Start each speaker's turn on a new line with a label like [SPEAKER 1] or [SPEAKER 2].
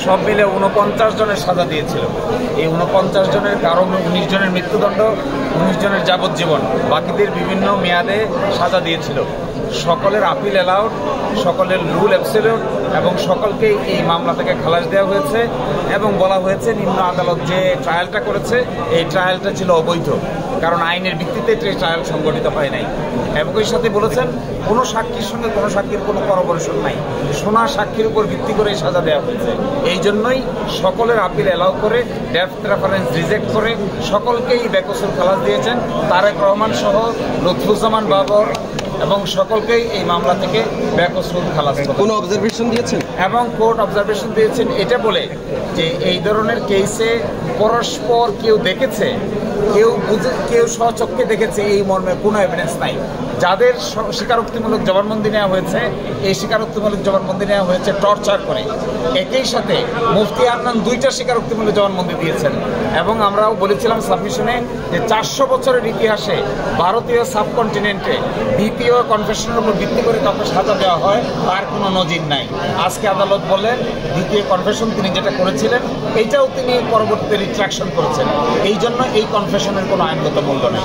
[SPEAKER 1] সব মিলে 49 জনের সাজা দিয়েছিল। এই 49 জনের কারো 19 জনের মৃত্যুদণ্ড, 19 জনের যাবজ্জীবন, বাকিদের বিভিন্ন মেয়াদে সাজা দিয়েছিল। সকলের আপিল অ্যালাউড, সকলের রুল অ্যাবসলিউট এবং সকলকেই এই মামলা থেকে খালাস দেওয়া হয়েছে এবং বলা হয়েছে নিম্ন আদালত যে ট্রায়ালটা করেছে এই ট্রায়ালটা ছিল অবৈধ, কারণ আইনের ভিত্তিতে ট্রায়াল সংগঠিত হয় নাই। এবং এর সাথে বলেছেন কোনো সাক্ষীর সঙ্গে কোনো সাক্ষীর কোনো করপোরেশন নাই, শোনা সাক্ষীর উপর ভিত্তি করে সাজা দেওয়া হয়েছে। এই জন্যই সকলের আপিল অ্যালাউ করে ডেথ রেফারেন্স রিজেক্ট করে সকলকেই বেকসুর খালাস দিয়েছেন। তারেক রহমান সহ লুৎফুজ্জামান বাবর এবং সকলকেই এই মামলা থেকে বেকসুর খালাস।
[SPEAKER 2] কোনো অবজারভেশন দিয়েছেন?
[SPEAKER 1] এবং কোর্ট অবজারভেশন দিয়েছেন এটা বলে যে এই ধরনের কেসে পরস্পর কেউ দেখেছে, কেউ বুঝে, কেউ স্বচক্ষে দেখেছে এই মর্মে কোনো এভিডেন্স নাই। যাদের স্বীকারোক্তিমূলক জবানবন্দি নেওয়া হয়েছে, এই স্বীকারোক্তিমূলক জবানবন্দি নেওয়া হয়েছে টর্চার করে। একই সাথে মুফতি আদনান 2টা স্বীকারোক্তিমূলক জবানবন্দি দিয়েছেন। এবং আমরাও বলেছিলাম সাবমিশনে যে 400 বছরের ইতিহাসে ভারতীয় সাবকন্টিনেন্টে দ্বিতীয় কনফেশনের উপর ভিত্তি করে কাউকে সাজা দেওয়া হয় তার কোনো নজির নাই। আজকে আদালত বললেন দ্বিতীয় কনফেশন তিনি যেটা করেছিলেন এইটাও তিনি পরবর্তীতে রিট্রাকশন করেছেন। এই জন্য এই কনফেশনের কোনো আইনগত মূল্য নেই।